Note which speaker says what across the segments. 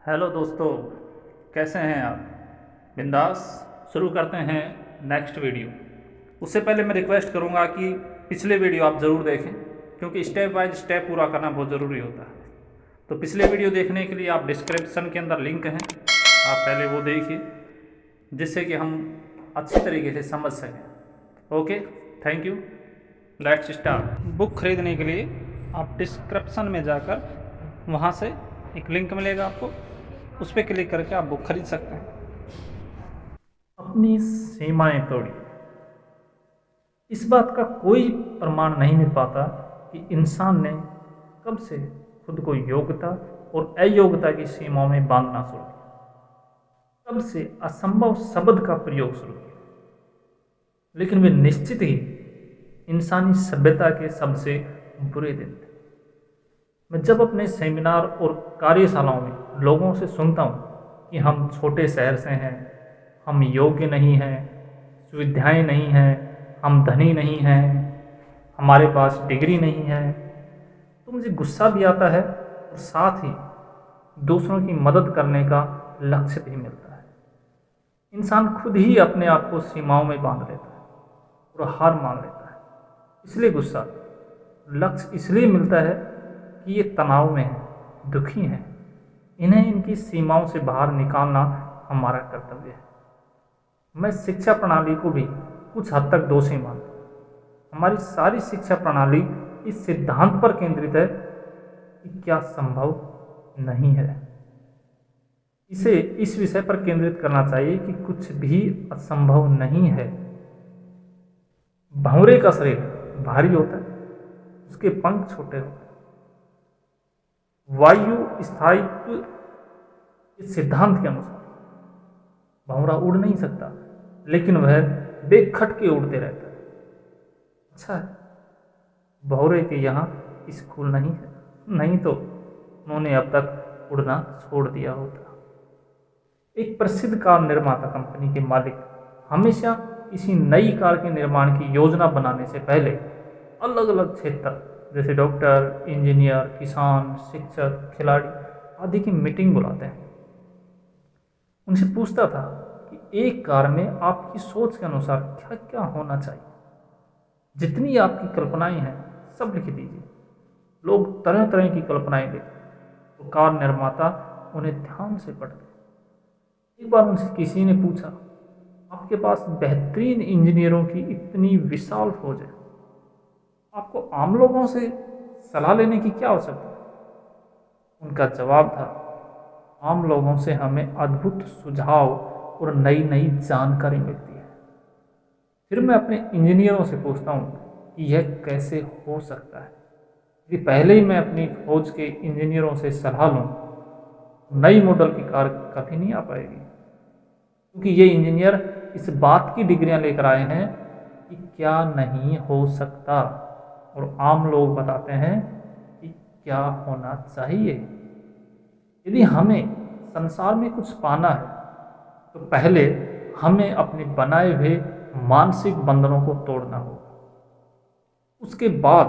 Speaker 1: Hello दोस्तों, कैसे हैं आप? बिंदास। शुरू करते हैं नेक्स्ट वीडियो। उससे पहले मैं रिक्वेस्ट करूंगा कि पिछले वीडियो आप ज़रूर देखें, क्योंकि स्टेप बाय स्टेप पूरा करना बहुत ज़रूरी होता है। तो पिछले वीडियो देखने के लिए आप डिस्क्रिप्शन के अंदर लिंक हैं, आप पहले वो देखिए, जिससे कि हम अच्छी तरीके से समझ सकें। Okay, thank you. Let's start. Book खरीदने के लिए आप डिस्क्रिप्शन में जाकर वहाँ से एक लिंक मिलेगा आपको, उस पर क्लिक करके आप बुक खरीद सकते हैं। अपनी सीमाएं तोड़ी। इस बात का कोई प्रमाण नहीं मिल पाता कि इंसान ने कब से खुद को योग्यता और अयोग्यता की सीमाओं में बांधना शुरू किया, कब से असंभव शब्द का प्रयोग शुरू किया। लेकिन वे निश्चित ही इंसानी सभ्यता के सबसे बुरे दिन थे। मैं जब अपने सेमिनार और कार्यशालाओं में लोगों से सुनता हूँ कि हम छोटे शहर से हैं, हम योग्य नहीं हैं, सुविधाएं नहीं हैं, हम धनी नहीं हैं, हमारे पास डिग्री नहीं है, तो मुझे गुस्सा भी आता है और साथ ही दूसरों की मदद करने का लक्ष्य भी मिलता है। इंसान खुद ही अपने आप को सीमाओं में बांध लेता है और हार मान लेता है। इसलिए गुस्सा, लक्ष्य इसलिए मिलता है कि ये तनाव में हैं, दुखी हैं। इन्हें इनकी सीमाओं से बाहर निकालना हमारा कर्तव्य है। मैं शिक्षा प्रणाली को भी कुछ हद तक दोषी मानता हूँ। हमारी सारी शिक्षा प्रणाली इस सिद्धांत पर केंद्रित है कि क्या संभव नहीं है। इसे इस विषय पर केंद्रित करना चाहिए कि कुछ भी असंभव नहीं है। भंवरे का शरीर भारी होता है, उसके पंख छोटे होते हैं। वायु स्थायित्व इस सिद्धांत के अनुसार भंवरा उड़ नहीं सकता, लेकिन वह बेखट के उड़ते रहता है। अच्छा है, भंवरे के यहाँ स्कूल नहीं है, नहीं तो उन्होंने अब तक उड़ना छोड़ दिया होता। एक प्रसिद्ध कार निर्माता कंपनी के मालिक हमेशा किसी नई कार के निर्माण की योजना बनाने से पहले अलग अलग क्षेत्र जैसे डॉक्टर, इंजीनियर, किसान, शिक्षक, खिलाड़ी आदि की मीटिंग बुलाते हैं। उनसे पूछता था कि एक कार में आपकी सोच के अनुसार क्या क्या होना चाहिए। जितनी आपकी कल्पनाएं हैं सब लिख दीजिए। लोग तरह तरह की कल्पनाएं लिखते, तो कार निर्माता उन्हें ध्यान से पढ़ते। एक बार उनसे किसी ने पूछा, आपके पास बेहतरीन इंजीनियरों की इतनी विशाल फौज है, आपको आम लोगों से सलाह लेने की क्या आवश्यकता है? उनका जवाब था, आम लोगों से हमें अद्भुत सुझाव और नई नई जानकारी मिलती है। फिर मैं अपने इंजीनियरों से पूछता हूँ कि यह कैसे हो सकता है। यदि पहले ही मैं अपनी फौज के इंजीनियरों से सलाह लूँ, नई मॉडल की कार कभी नहीं आ पाएगी, क्योंकि ये इंजीनियर इस बात की डिग्रियां लेकर आए हैं कि क्या नहीं हो सकता, और आम लोग बताते हैं कि क्या होना चाहिए। यदि हमें संसार में कुछ पाना है, तो पहले हमें अपने बनाए हुए मानसिक बंधनों को तोड़ना होगा। उसके बाद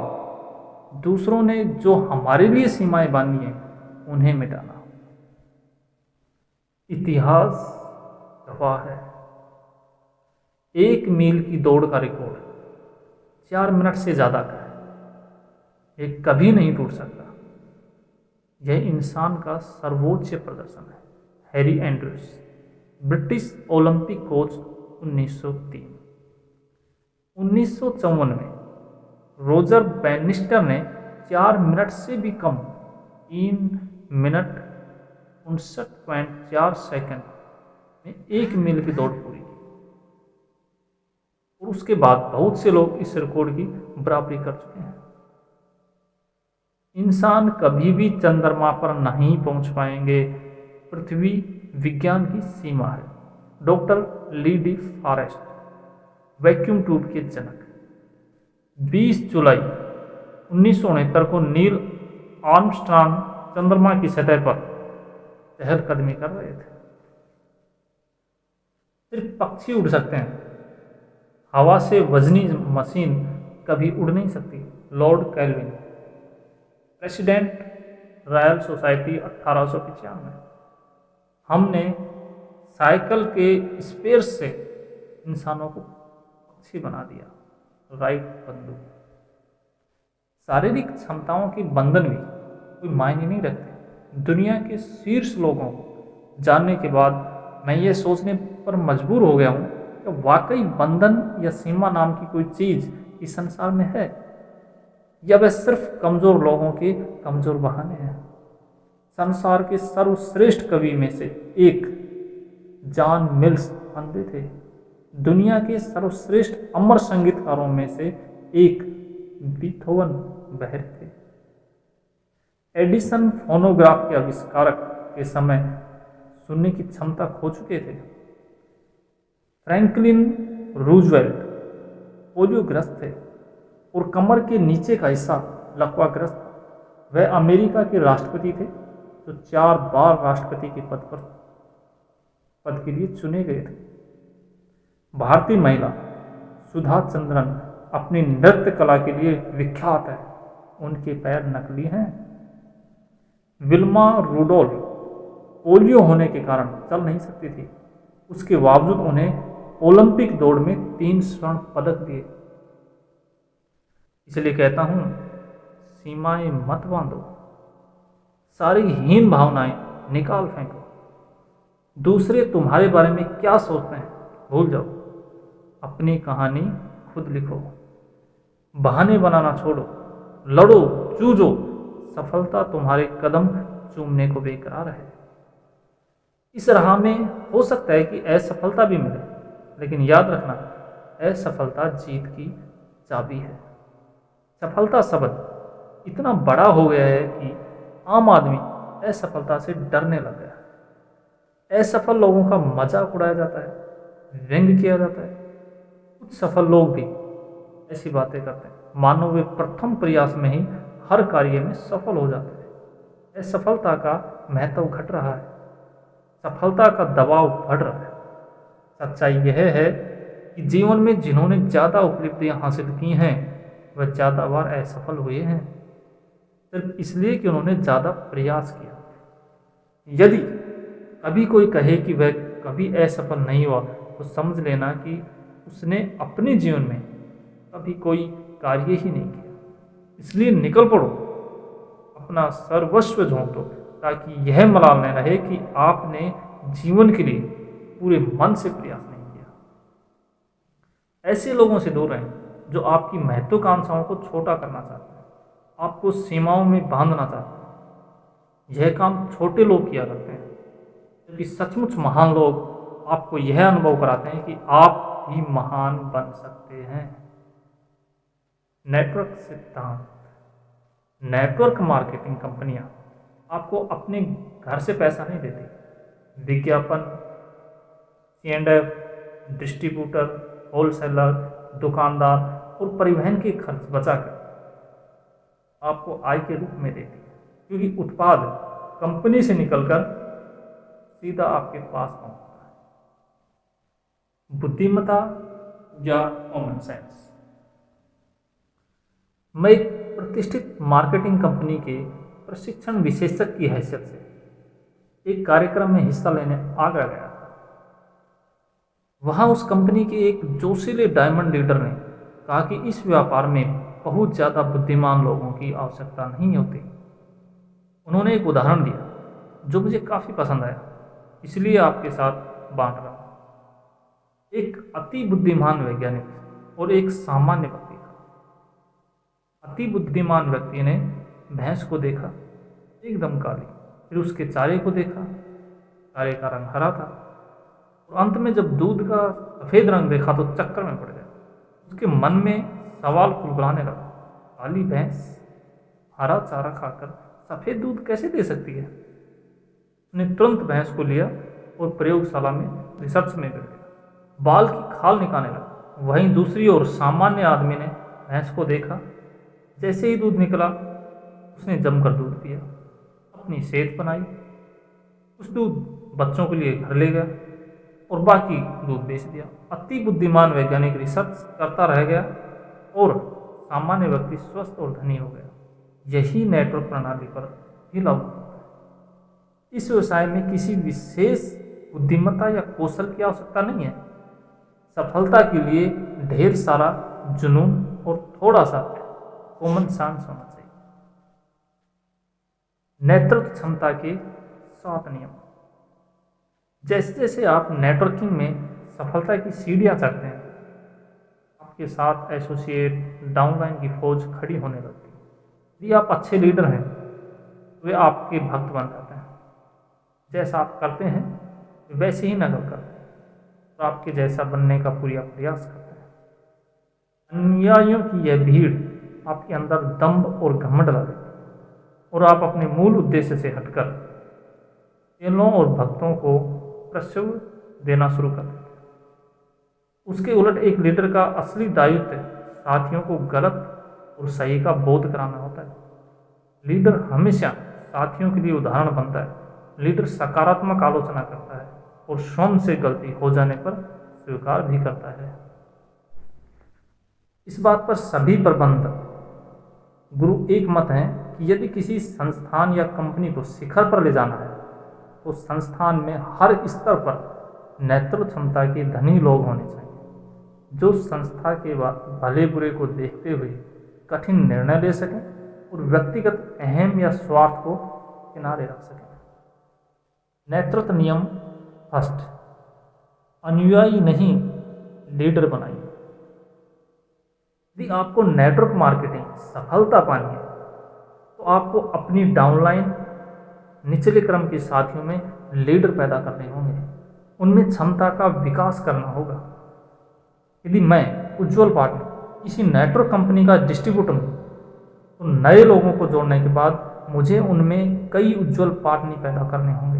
Speaker 1: दूसरों ने जो हमारे लिए सीमाएं बांधी हैं उन्हें मिटाना होगा। इतिहास गवाह है, 1 मील की दौड़ का रिकॉर्ड 4 मिनट से ज़्यादा का है। ये कभी नहीं टूट सकता। यह इंसान का सर्वोच्च प्रदर्शन है। Harry Andrews, British Olympic coach, 1903। 1954 में रोजर बैनिस्टर ने 4 मिनट से भी कम 3 मिनट 59.4 सेकंड में 1 मील की दौड़ पूरी की, और उसके बाद बहुत से लोग इस रिकॉर्ड की बराबरी कर चुके हैं। इंसान कभी भी चंद्रमा पर नहीं पहुंच पाएंगे, पृथ्वी विज्ञान की सीमा है। Doctor Li D forest, vacuum tube के जनक। 20 जुलाई 1969 को नील आर्मस्ट्रांग चंद्रमा की सतह पर चहलकदमी कर रहे थे। सिर्फ पक्षी उड़ सकते हैं, हवा से वजनी मशीन कभी उड़ नहीं सकती। Lord Kelvin, president, royal society, 1895। हमने साइकिल के स्पेयर से इंसानों को पक्षी बना दिया। राइट बंधु, शारीरिक क्षमताओं के बंधन भी कोई मायने नहीं रखते। दुनिया के शीर्ष लोगों को जानने के बाद मैं ये सोचने पर मजबूर हो गया हूँ कि वाकई बंधन या सीमा नाम की कोई चीज़ इस संसार में है, या वह सिर्फ कमज़ोर लोगों के कमज़ोर बहाने हैं। संसार के सर्वश्रेष्ठ कवि में से एक जॉन मिल्स अंधे थे। दुनिया के सर्वश्रेष्ठ अमर संगीतकारों में से एक बीथोवन बहरे थे। एडिसन फोनोग्राफ के आविष्कारक के समय सुनने की क्षमता खो चुके थे। फ्रैंकलिन रूजवेल्ट पोलियोग्रस्त थे और कमर के नीचे का हिस्सा लकवाग्रस्त था। वह अमेरिका के राष्ट्रपति थे जो 4 बार राष्ट्रपति के पद के लिए चुने गए थे। भारतीय महिला सुधा चंद्रन अपनी नृत्य कला के लिए विख्यात है। उनके पैर नकली हैं। विल्मा रूडोल्फ पोलियो होने के कारण चल नहीं सकती थी, उसके बावजूद उन्हें ओलंपिक दौड़ में 3 स्वर्ण पदक दिए। इसलिए कहता हूं, सीमाएं मत बांधो, सारी हीन भावनाएं निकाल फेंको। दूसरे तुम्हारे बारे में क्या सोचते हैं भूल जाओ, अपनी कहानी खुद लिखो। बहाने बनाना छोड़ो, लड़ो, जूझो। सफलता तुम्हारे कदम चूमने को बेकरार है। इस राह में हो सकता है कि असफलता भी मिले, लेकिन याद रखना, असफलता जीत की चाबी है। सफलता शब्द इतना बड़ा हो गया है कि आम आदमी असफलता से डरने लग गया है। असफल लोगों का मजाक उड़ाया जाता है, व्यंग किया जाता है। कुछ सफल लोग भी ऐसी बातें करते हैं मानो वे प्रथम प्रयास में ही हर कार्य में सफल हो जाते हैं। असफलता का महत्व घट रहा है, सफलता का दबाव बढ़ रहा है। सच्चाई यह है कि जीवन में जिन्होंने ज़्यादा उपलब्धियां हासिल की हैं वह ज़्यादा बार असफल हुए हैं, सिर्फ इसलिए कि उन्होंने ज़्यादा प्रयास किया। यदि कभी कोई कहे कि वह कभी असफल नहीं हुआ तो समझ लेना कि उसने अपने जीवन में कभी कोई कार्य ही नहीं किया। इसलिए निकल पड़ो, अपना सर्वस्व झोंक दो, ताकि यह मलाल न रहे कि आपने जीवन के लिए पूरे मन से प्रयास नहीं किया। ऐसे लोगों से दूर रहें जो आपकी महत्वाकांक्षाओं को छोटा करना चाहते हैं, आपको सीमाओं में बांधना चाहते हैं। यह काम छोटे लोग किया करते हैं, जबकि सचमुच महान लोग आपको यह अनुभव कराते हैं कि आप भी महान बन सकते हैं। नेटवर्क सिद्धांत। नेटवर्क मार्केटिंग कंपनियां आपको अपने घर से पैसा नहीं देती। विज्ञापन, C&F, डिस्ट्रीब्यूटर, होलसेलर, दुकानदार और परिवहन के खर्च बचाकर आपको आय के रूप में देती है, क्योंकि उत्पाद कंपनी से निकलकर सीधा आपके पास पहुंचता है। बुद्धिमत्ता या कॉमन सेंस। मैं एक प्रतिष्ठित मार्केटिंग कंपनी के प्रशिक्षण विशेषज्ञ की हैसियत से एक कार्यक्रम में हिस्सा लेने आगरा गया था। वहां उस कंपनी के एक जोशीले डायमंड लीडर ने कहा कि इस व्यापार में बहुत ज़्यादा बुद्धिमान लोगों की आवश्यकता नहीं होती। उन्होंने एक उदाहरण दिया जो मुझे काफ़ी पसंद आया, इसलिए आपके साथ बांट रहा हूँ। एक अति बुद्धिमान वैज्ञानिक और एक सामान्य व्यक्ति था। अति बुद्धिमान व्यक्ति ने भैंस को देखा, एकदम काली। फिर उसके चारे को देखा, चारे का रंग हरा था। और अंत में जब दूध का सफ़ेद रंग देखा तो चक्कर में पड़ गया। उसके मन में सवाल फुलफुलाने लगा, काली भैंस हरा चारा खाकर सफ़ेद दूध कैसे दे सकती है? उसने तुरंत भैंस को लिया और प्रयोगशाला में रिसर्च में गिर गया। बाल की खाल निकालने लगा। वहीं दूसरी ओर सामान्य आदमी ने भैंस को देखा, जैसे ही दूध निकला उसने जमकर दूध पिया, अपनी सेहत बनाई। उस दूध बच्चों के लिए घर ले गया और बाकी दूध बेच दिया। अति बुद्धिमान वैज्ञानिक रिसर्च करता रह गया और सामान्य व्यक्ति स्वस्थ और धनी हो गया। यही नेटवर्क प्रणाली पर भी लागू होता है। इस व्यवसाय में किसी विशेष बुद्धिमत्ता या कौशल की आवश्यकता नहीं है। सफलता के लिए ढेर सारा जुनून और थोड़ा सा कॉमन सेंस होना चाहिए। नेतृत्व क्षमता के 7 नियम। जैसे जैसे आप नेटवर्किंग में सफलता की सीढ़ियां चढ़ते हैं, आपके साथ एसोसिएट डाउनलाइन की फौज खड़ी होने लगती है। यदि आप अच्छे लीडर हैं, वे आपके भक्त बन जाते हैं। जैसा आप करते हैं वैसे ही नकल करते हैं और आपके जैसा बनने का पूरा प्रयास करते हैं। अनुयायियों की यह भीड़ आपके अंदर दंभ और घमंड ला देती है और आप अपने मूल उद्देश्य से हटकर चेलों और भक्तों को प्रश्रय देना शुरू कर देते हैं। उसके उलट एक लीडर का असली दायित्व साथियों को गलत और सही का बोध कराना होता है। लीडर हमेशा साथियों के लिए उदाहरण बनता है। लीडर सकारात्मक आलोचना करता है और स्वयं से गलती हो जाने पर स्वीकार भी करता है। इस बात पर सभी प्रबंधक गुरु एक मत हैं कि यदि किसी संस्थान या कंपनी को शिखर पर ले जाना है तो संस्थान में हर स्तर पर नेतृत्व क्षमता के धनी लोग होने चाहिए, जो संस्था के भले बुरे को देखते हुए कठिन निर्णय ले सकें और व्यक्तिगत अहम या स्वार्थ को किनारे रख सकें। नेतृत्व नियम फर्स्ट, अनुयायी नहीं लीडर बनाइए। यदि आपको नेटवर्क मार्केटिंग सफलता पानी है तो आपको अपनी डाउनलाइन निचले क्रम के साथियों में लीडर पैदा करने होंगे, उनमें क्षमता का विकास करना होगा। यदि मैं उज्ज्वल पार्टनर किसी नेटवर्क कंपनी का डिस्ट्रीब्यूटर हूँ तो नए लोगों को जोड़ने के बाद मुझे उनमें कई उज्ज्वल पार्टनर पैदा करने होंगे,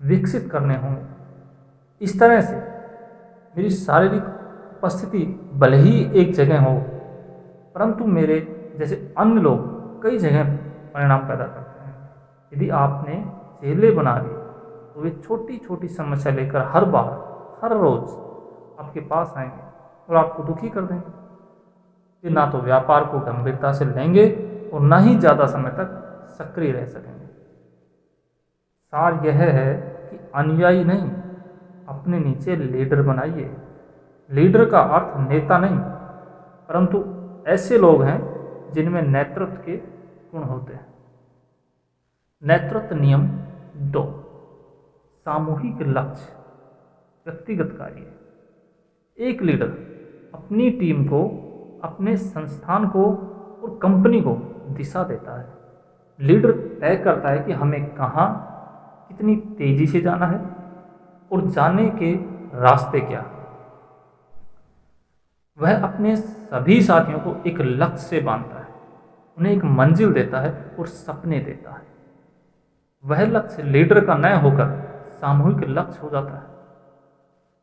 Speaker 1: विकसित करने होंगे। इस तरह से मेरी शारीरिक उपस्थिति भले ही एक जगह हो, परंतु मेरे जैसे अन्य लोग कई जगह परिणाम पैदा करते हैं। यदि आपने चेले बना लिए तो वे छोटी छोटी समस्या लेकर हर बार हर रोज आपके पास आएंगे और आपको दुखी कर देंगे। वे ना तो व्यापार को गंभीरता से लेंगे और ना ही ज़्यादा समय तक सक्रिय रह सकेंगे। सार यह है कि अनुयायी नहीं, अपने नीचे लीडर बनाइए। लीडर का अर्थ नेता नहीं, परंतु ऐसे लोग हैं जिनमें नेतृत्व के गुण होते हैं। नेतृत्व नियम 2, सामूहिक लक्ष्य व्यक्तिगत कार्य। एक लीडर अपनी टीम को, अपने संस्थान को और कंपनी को दिशा देता है। लीडर तय करता है कि हमें कहाँ कितनी तेजी से जाना है और जाने के रास्ते क्या। वह अपने सभी साथियों को एक लक्ष्य से बांधता है, उन्हें एक मंजिल देता है और सपने देता है। वह लक्ष्य लीडर का न होकर सामूहिक लक्ष्य हो जाता है,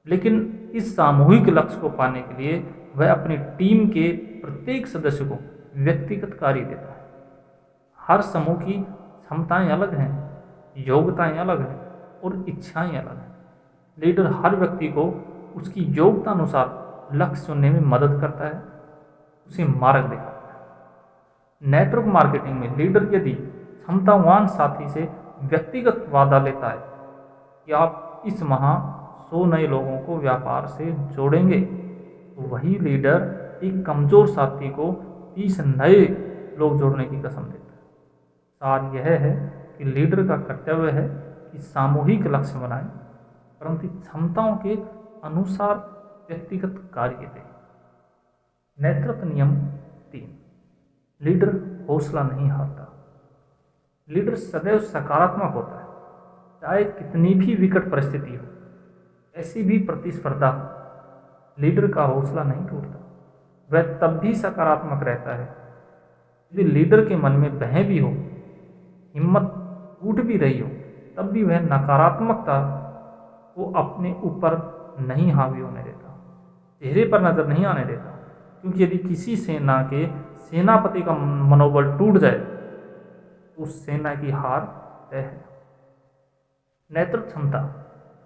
Speaker 1: लेकिन इस सामूहिक लक्ष्य को पाने के लिए वह अपनी टीम के प्रत्येक सदस्य को व्यक्तिगत कार्य देता है। हर समूह की क्षमताएं अलग हैं, योग्यताएं अलग हैं और इच्छाएं अलग हैं। लीडर हर व्यक्ति को उसकी योग्यता अनुसार लक्ष्य चुनने में मदद करता है, उसे मार्ग दिखाता है। नेटवर्क मार्केटिंग में लीडर यदि क्षमतावान साथी से व्यक्तिगत वादा लेता है कि आप इस माह 100 नए लोगों को व्यापार से जोड़ेंगे, तो वही लीडर एक कमजोर साथी को 30 नए लोग जोड़ने की कसम देता है। सार यह है कि लीडर का कर्तव्य है कि सामूहिक लक्ष्य बनाएं, परंतु क्षमताओं के अनुसार व्यक्तिगत कार्य दें। नेतृत्व नियम 3, लीडर हौसला नहीं हारता। लीडर सदैव सकारात्मक होता है, चाहे कितनी भी विकट परिस्थिति हो, ऐसी भी प्रतिस्पर्धा हो, लीडर का हौसला नहीं टूटता। वह तब भी सकारात्मक रहता है यदि लीडर के मन में भय भी हो, हिम्मत टूट भी रही हो, तब भी वह नकारात्मकता को अपने ऊपर नहीं हावी होने देता, चेहरे पर नजर नहीं आने देता। क्योंकि यदि किसी सेना के सेनापति का मनोबल टूट जाए तो उस सेना की हार तय है। नेतृत्व क्षमता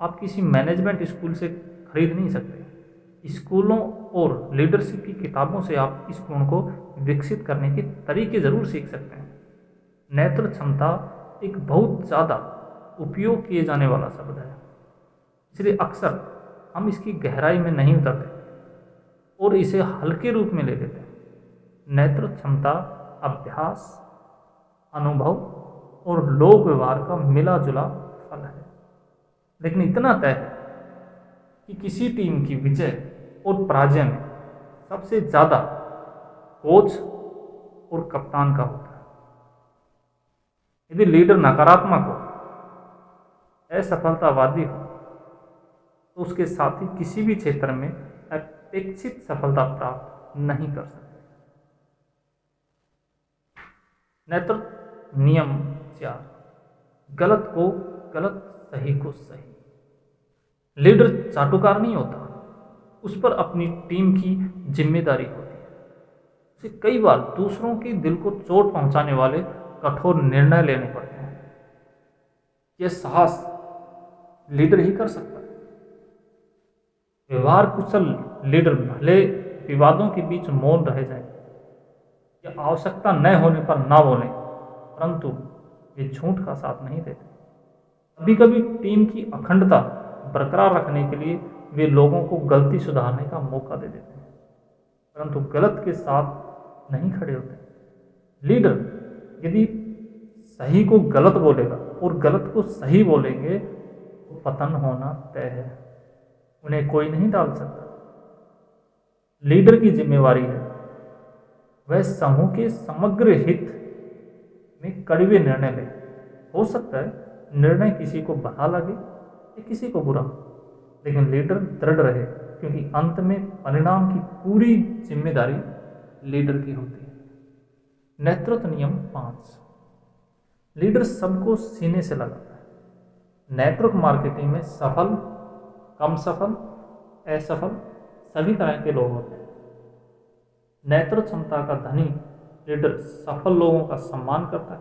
Speaker 1: आप किसी मैनेजमेंट स्कूल से खरीद नहीं सकते। स्कूलों और लीडरशिप की किताबों से आप इस गुण को विकसित करने के तरीके जरूर सीख सकते हैं। नेतृत्व क्षमता एक बहुत ज़्यादा उपयोग किए जाने वाला शब्द है, इसलिए अक्सर हम इसकी गहराई में नहीं उतरते और इसे हल्के रूप में ले लेते हैं। नेतृत्व क्षमता अभ्यास, अनुभव और लोक व्यवहार का मिला जुला फल है। लेकिन इतना तय है कि किसी टीम की विजय और पराजय में सबसे ज़्यादा कोच और कप्तान का होता है। यदि लीडर नकारात्मक हो, असफलतावादी हो, तो उसके साथी किसी भी क्षेत्र में अपेक्षित सफलता प्राप्त नहीं कर सकते। नेतृत्व नियम 4, गलत को गलत, सही को सही। लीडर चाटुकार नहीं होता, उस पर अपनी टीम की जिम्मेदारी होती है। उसे कई बार दूसरों के दिल को चोट पहुंचाने वाले कठोर निर्णय लेने पड़ते हैं। यह साहस लीडर ही कर सकता है। व्यवहार कुशल लीडर भले विवादों के बीच मौन रह जाए या आवश्यकता न होने पर ना बोले, परंतु वे झूठ का साथ नहीं देते। कभी कभी टीम की अखंडता बरकरार रखने के लिए वे लोगों को गलती सुधारने का मौका दे देते हैं, परंतु गलत के साथ नहीं खड़े होते। लीडर यदि सही को गलत बोलेगा और गलत को सही बोलेंगे तो पतन होना तय है। उन्हें कोई नहीं डाल सकता। लीडर की जिम्मेवारी है वह समूह के समग्र हित में कड़वे निर्णय ले। हो सकता है निर्णय किसी को भला लगे या किसी को बुरा, लेकिन लीडर दृढ़ रहे, क्योंकि अंत में परिणाम की पूरी जिम्मेदारी लीडर की होती है। नेतृत्व नियम 5, लीडर सबको सीने से लगाता है। नेटवर्क मार्केटिंग में सफल, कम सफल, असफल सभी तरह के लोग होते हैं। नेतृत्व क्षमता का धनी लीडर सफल लोगों का सम्मान करता है,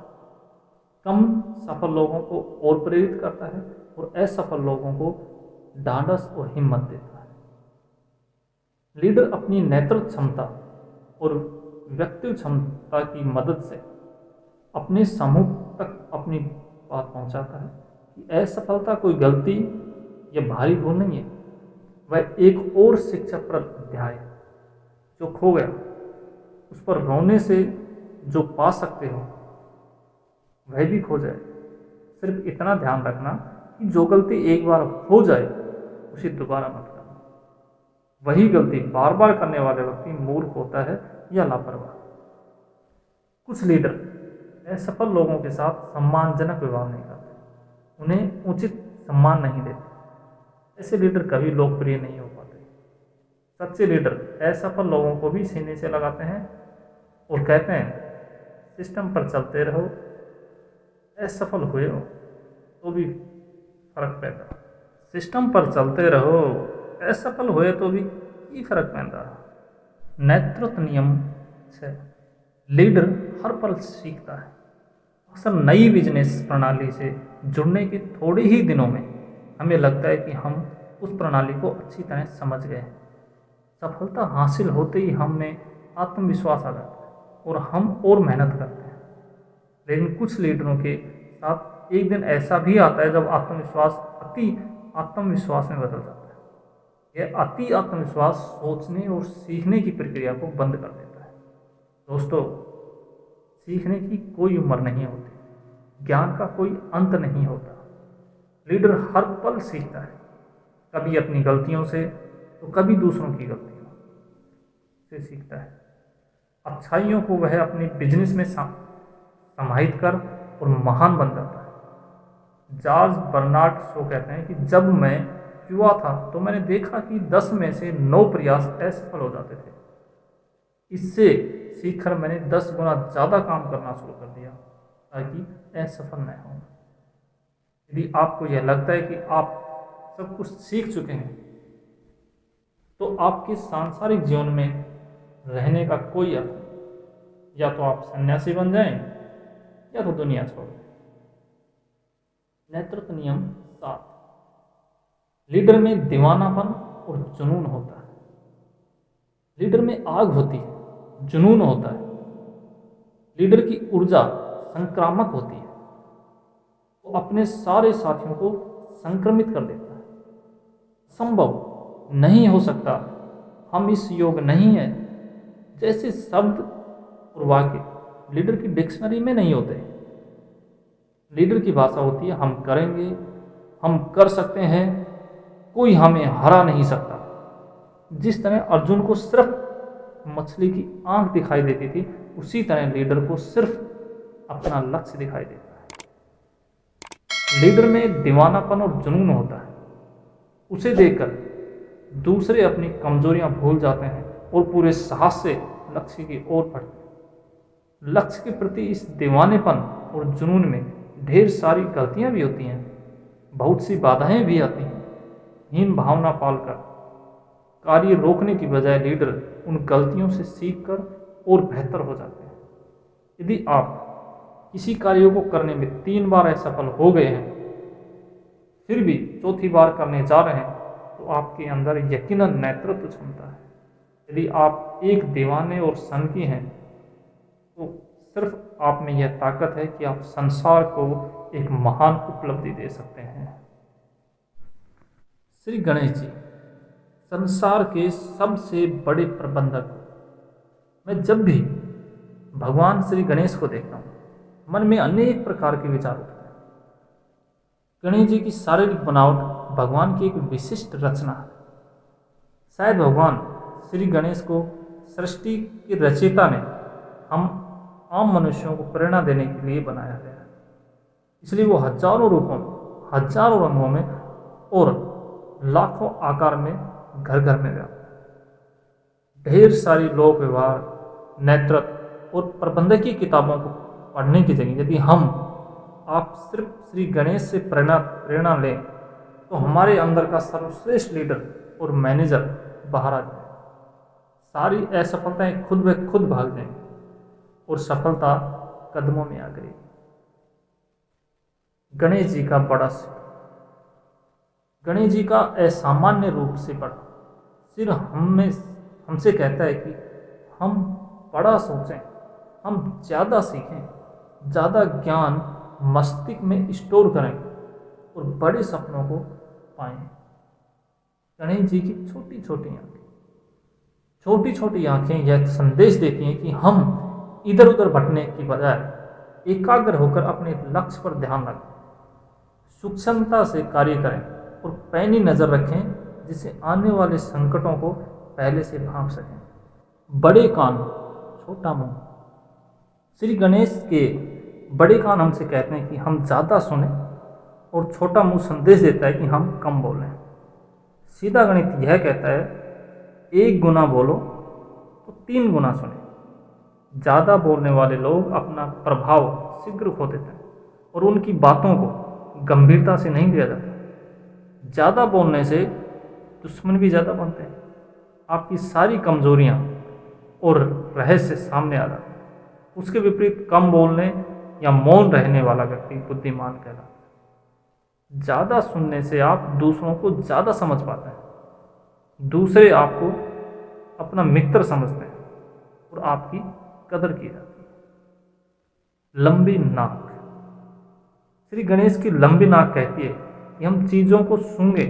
Speaker 1: कम सफल लोगों को और प्रेरित करता है और असफल लोगों को ढांढस और हिम्मत देता है। लीडर अपनी नेतृत्व क्षमता और व्यक्तिगत क्षमता की मदद से अपने समूह तक अपनी बात पहुंचाता है कि असफलता कोई गलती या भारी भूल नहीं है, वह एक और शिक्षाप्रद अध्याय है। जो खो गया उस पर रोने से जो पा सकते हो वह भी खो जाए। सिर्फ इतना ध्यान रखना कि जो गलती एक बार हो जाए उसे दोबारा मत करना। वही गलती बार बार करने वाले व्यक्ति मूर्ख होता है या लापरवाह। कुछ लीडर असफल लोगों के साथ सम्मानजनक व्यवहार नहीं करते, उन्हें उचित सम्मान नहीं देते। ऐसे लीडर कभी लोकप्रिय नहीं हो पाते। सच्चे लीडर असफल लोगों को भी सीने से लगाते हैं और कहते हैं सिस्टम पर चलते रहो, असफल हुए हो तो भी फर्क पैदा। सिस्टम पर चलते रहो, असफल हुए तो भी की फर्क पैदा। नेतृत्व नियम 6, लीडर हर पल सीखता है। अक्सर नई बिजनेस प्रणाली से जुड़ने के थोड़े ही दिनों में हमें लगता है कि हम उस प्रणाली को अच्छी तरह समझ गए हैं। सफलता हासिल होते ही हम में आत्मविश्वास आ जाता है और हम और मेहनत करते हैं। लेकिन कुछ लीडरों के साथ एक दिन ऐसा भी आता है जब आत्मविश्वास अति आत्मविश्वास में बदल जाता है। यह अति आत्मविश्वास सोचने और सीखने की प्रक्रिया को बंद कर देता है। दोस्तों, सीखने की कोई उम्र नहीं होती, ज्ञान का कोई अंत नहीं होता। लीडर हर पल सीखता है, कभी अपनी गलतियों से तो कभी दूसरों की गलतियों से सीखता है। अच्छाइयों को वह अपने बिजनेस में समाहित कर और महान बन जाता है। जॉर्ज बर्नार्ड शो कहते हैं कि जब मैं युवा था तो मैंने देखा कि 10 में से 9 प्रयास असफल हो जाते थे। इससे सीखकर मैंने 10 गुना ज़्यादा काम करना शुरू कर दिया ताकि असफल न हो। यदि आपको यह लगता है कि आप सब कुछ सीख चुके हैं तो आपके सांसारिक जीवन में रहने का कोई अर्थ नहीं। या तो आप सन्यासी बन जाएं या तो दुनिया छोड़ दें। नेतृत्व नियम 7, लीडर में दीवानापन और जुनून होता है। लीडर में आग होती है, जुनून होता है। लीडर की ऊर्जा संक्रामक होती है। वो तो अपने सारे साथियों को संक्रमित कर देता है। संभव नहीं हो सकता, हम इस योग नहीं है जैसे शब्द और वाक्य लीडर की डिक्शनरी में नहीं होते। लीडर की भाषा होती है हम करेंगे, हम कर सकते हैं, कोई हमें हरा नहीं सकता। जिस तरह अर्जुन को सिर्फ मछली की आंख दिखाई देती थी, उसी तरह लीडर को सिर्फ अपना लक्ष्य दिखाई देता है। लीडर में दीवानापन और जुनून होता है। उसे देखकर दूसरे अपनी कमजोरियां भूल जाते हैं और पूरे साहस से लक्ष्य की ओर बढ़ते हैं। लक्ष्य के प्रति इस दीवानेपन और जुनून में ढेर सारी गलतियां भी होती हैं, बहुत सी बाधाएं भी आती हैं। हीन भावना पालकर कार्य रोकने की बजाय लीडर उन गलतियों से सीखकर और बेहतर हो जाते हैं। यदि आप किसी कार्य को करने में 3 बार असफल हो गए हैं, फिर भी चौथी बार करने जा रहे हैं, तो आपके अंदर यकीनन नेतृत्व क्षमता है। यदि आप एक दीवाने और सनकी हैं, तो सिर्फ आप में यह ताकत है कि आप संसार को एक महान उपलब्धि दे सकते हैं। श्री गणेश जी संसार के सबसे बड़े प्रबंधक। मैं जब भी भगवान श्री गणेश को देखता हूँ, मन में अनेक प्रकार के विचार उठते हैं। गणेश जी की शारीरिक बनावट भगवान की एक विशिष्ट रचना है। शायद भगवान श्री गणेश को सृष्टि के रचयिता ने हम आम मनुष्यों को प्रेरणा देने के लिए बनाया गया है। इसलिए वो हजारों रूपों में, हजारों रंगों में और लाखों आकार में घर घर में व्याप्त है। ढेर सारी लोक व्यवहार, नेतृत्व और प्रबंधकीय किताबों को पढ़ने की जगह यदि आप सिर्फ श्री गणेश से प्रेरणा लें, तो हमारे अंदर का सर्वश्रेष्ठ लीडर और मैनेजर बाहर आ जाए। सारी असफलताएं खुद ब खुद भाग जाएंगी और सफलता कदमों में आ गई। गणेश जी का बड़ा सिर। गणेश जी का असामान्य रूप से बड़ा सिर हमसे कहता है कि हम बड़ा सोचें, हम ज़्यादा सीखें, ज़्यादा ज्ञान मस्तिष्क में स्टोर करें और बड़े सपनों को पाएं। गणेश जी की छोटी छोटी आंखें यह संदेश देती हैं कि हम इधर उधर भटकने की बजाय एकाग्र होकर अपने लक्ष्य पर ध्यान रखें, सूक्ष्मता से कार्य करें और पैनी नज़र रखें, जिससे आने वाले संकटों को पहले से भांप सकें। बड़े कान छोटा मुंह। श्री गणेश के बड़े कान हमसे कहते हैं कि हम ज़्यादा सुने और छोटा मुंह संदेश देता है कि हम कम बोलें। सीधा गणित यह कहता है 1 गुना बोलो तो 3 गुना सुने। ज़्यादा बोलने वाले लोग अपना प्रभाव शीघ्र खो देते हैं और उनकी बातों को गंभीरता से नहीं लिया जाता। ज़्यादा बोलने से दुश्मन भी ज़्यादा बनते हैं। आपकी सारी कमजोरियां और रहस्य सामने आ जाते हैं। उसके विपरीत कम बोलने या मौन रहने वाला व्यक्ति बुद्धिमान कहलाता है। ज़्यादा सुनने से आप दूसरों को ज़्यादा समझ पाते हैं, दूसरे आपको अपना मित्र समझते हैं और आपकी कदर की जाती है। लंबी नाक। श्री गणेश की लंबी नाक कहती है कि हम चीज़ों को सूंघे,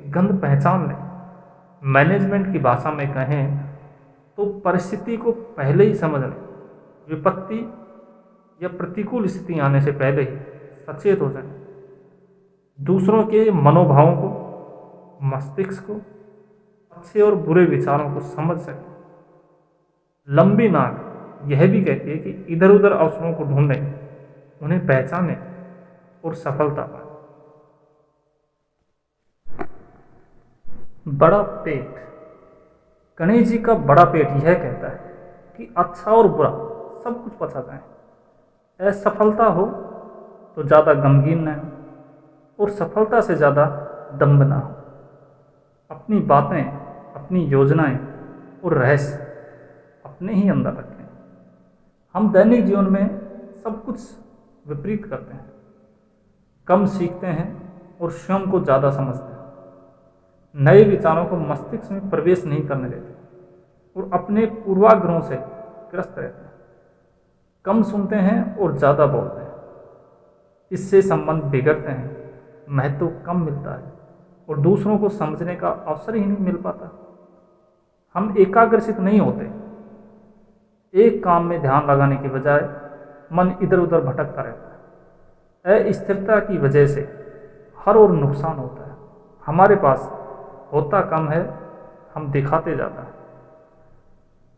Speaker 1: गंध पहचान लें। मैनेजमेंट की भाषा में कहें तो परिस्थिति को पहले ही समझ लें। विपत्ति या प्रतिकूल स्थिति आने से पहले ही सचेत हो जाएं। दूसरों के मनोभावों को, मस्तिष्क को, अच्छे और बुरे विचारों को समझ सकें। लंबी नाक यह भी कहती है कि इधर उधर अवसरों को ढूंढें, उन्हें पहचानें और सफलता पाएं। बड़ा पेट। गणेश जी का बड़ा पेट यह कहता है कि अच्छा और बुरा सब कुछ पचा जाए। असफलता हो तो ज़्यादा गमगीन न हो और सफलता से ज़्यादा दम्भ ना हो। अपनी बातें, अपनी योजनाएं और रहस्य अपने ही अंदर रखें। हम दैनिक जीवन में सब कुछ विपरीत करते हैं, कम सीखते हैं और स्वयं को ज़्यादा समझते हैं। नए विचारों को मस्तिष्क में प्रवेश नहीं करने देते और अपने पूर्वाग्रहों से ग्रस्त रहते हैं। कम सुनते हैं और ज़्यादा बोलते हैं। इससे संबंध बिगड़ते हैं, महत्व कम मिलता है और दूसरों को समझने का अवसर ही नहीं मिल पाता। हम एकाग्रचित नहीं होते। एक काम में ध्यान लगाने के बजाय मन इधर उधर भटकता रहता है। अस्थिरता की वजह से हर ओर नुकसान होता है। हमारे पास होता कम है, हम दिखाते ज़्यादा है।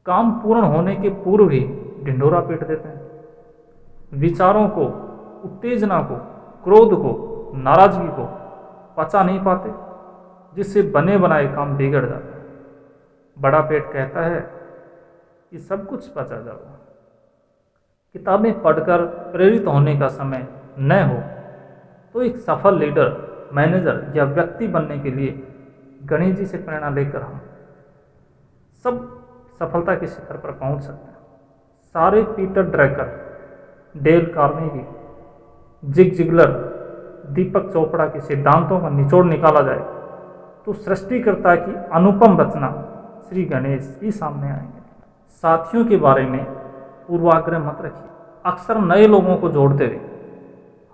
Speaker 1: काम पूर्ण होने के पूर्व ही ढिंढोरा पीट देते हैं। विचारों को, उत्तेजना को, क्रोध को, नाराजगी को पचा नहीं पाते, जिससे बने बनाए काम बिगड़ जाता है। बड़ा पेट कहता है कि सब कुछ पचा जाओ। किताबें पढ़कर प्रेरित होने का समय न हो तो एक सफल लीडर, मैनेजर या व्यक्ति बनने के लिए गणेश जी से प्रेरणा लेकर हम सब सफलता के शिखर पर पहुंच सकते हैं। सारे Peter Drucker, Dale Carnegie, Zig Ziglar, Deepak Chopra के सिद्धांतों का निचोड़ निकाला जाए तो सृष्टिकर्ता की अनुपम रचना श्री गणेश ही सामने आएंगे। साथियों के बारे में पूर्वाग्रह मत रखिए। अक्सर नए लोगों को जोड़ते हुए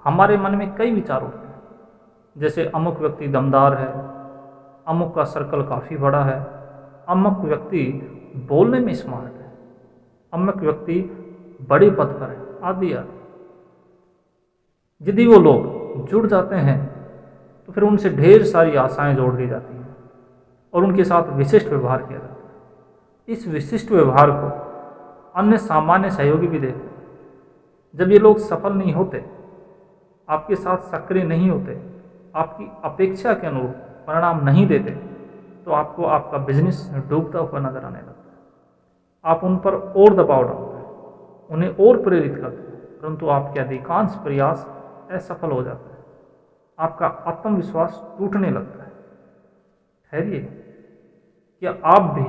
Speaker 1: हमारे मन में कई विचार उठते हैं, जैसे अमुक व्यक्ति दमदार है, अमुक का सर्कल काफ़ी बड़ा है, अमुक व्यक्ति बोलने में स्मार्ट है, अमुक व्यक्ति बड़े पद पर है, आदि आदि। यदि वो लोग जुड़ जाते हैं तो फिर उनसे ढेर सारी आशाएं जोड़ दी जाती हैं और उनके साथ विशिष्ट व्यवहार किया जाता है। इस विशिष्ट व्यवहार को अन्य सामान्य सहयोगी भी देते हैं। जब ये लोग सफल नहीं होते, आपके साथ सक्रिय नहीं होते, आपकी अपेक्षा के अनुरूप परिणाम नहीं देते, तो आपको आपका बिजनेस डूबता हुआ नजर आने लगता है। आप उन पर और दबाव डालते हैं, उन्हें और प्रेरित करते हैं, परंतु आपके अधिकांश प्रयास असफल हो जाते हैं। आपका आत्मविश्वास टूटने लगता है। ठहरिए, क्या आप भी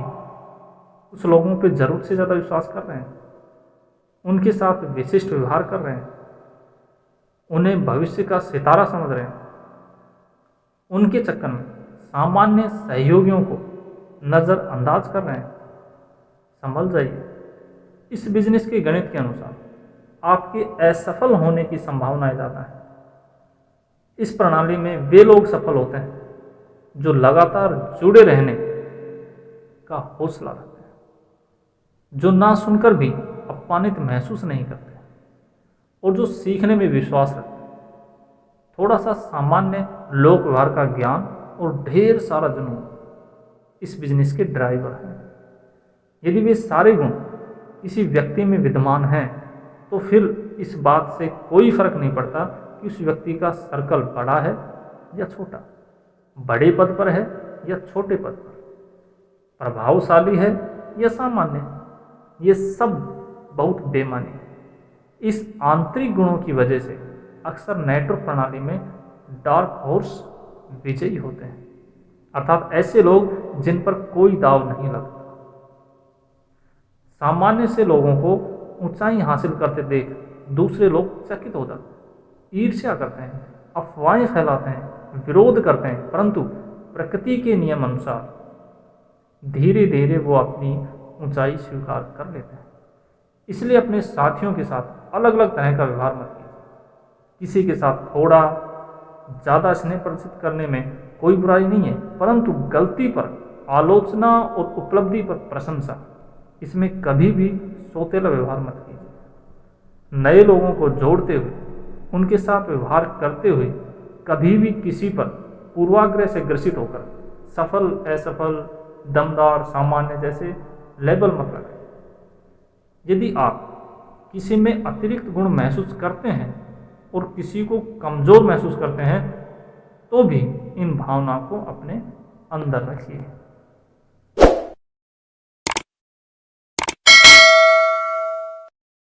Speaker 1: उस लोगों पे जरूरत से ज़्यादा विश्वास कर रहे हैं? उनके साथ विशिष्ट व्यवहार कर रहे हैं? उन्हें भविष्य का सितारा समझ रहे हैं? उनके चक्कर में सामान्य सहयोगियों को नज़रअंदाज कर रहे हैं? संभल जाइए। इस बिजनेस के गणित के अनुसार आपके असफल होने की संभावना ज़्यादा है। इस प्रणाली में वे लोग सफल होते हैं जो लगातार जुड़े रहने का हौसला रखते हैं, जो ना सुनकर भी अपमानित महसूस नहीं करते और जो सीखने में विश्वास रखते हैं। थोड़ा सा सामान्य लोक व्यवहार का ज्ञान और ढेर सारा जुनून इस बिजनेस के ड्राइवर हैं। यदि वे सारे गुण किसी व्यक्ति में विद्यमान हैं तो फिर इस बात से कोई फर्क नहीं पड़ता कि उस व्यक्ति का सर्कल बड़ा है या छोटा, बड़े पद पर है या छोटे पद पर, प्रभावशाली है या सामान्य। ये सब बहुत बेमानी है। इस आंतरिक गुणों की वजह से अक्सर नेटवर्क प्रणाली में डार्क हॉर्स विजयी होते हैं, अर्थात ऐसे लोग जिन पर कोई दाव नहीं लगता। सामान्य से लोगों को ऊंचाई हासिल करते देख दूसरे लोग चकित हो जाते हैं, ईर्ष्या करते हैं, अफवाहें फैलाते हैं, विरोध करते हैं, परंतु प्रकृति के नियम अनुसार धीरे धीरे वो अपनी ऊंचाई स्वीकार कर लेते हैं। इसलिए अपने साथियों के साथ अलग अलग तरह का व्यवहार मत कीजिए। किसी के साथ थोड़ा ज़्यादा स्नेह प्रदर्शित करने में कोई बुराई नहीं है, परंतु गलती पर आलोचना और उपलब्धि पर प्रशंसा, इसमें कभी भी सोतेला व्यवहार मत कीजिए। नए लोगों को जोड़ते हुए, उनके साथ व्यवहार करते हुए कभी भी किसी पर पूर्वाग्रह से ग्रसित होकर सफल, असफल, दमदार, सामान्य जैसे लेबल मत लगाएं। यदि आप किसी में अतिरिक्त गुण महसूस करते हैं और किसी को कमज़ोर महसूस करते हैं तो भी इन भावनाओं को अपने अंदर रखिए।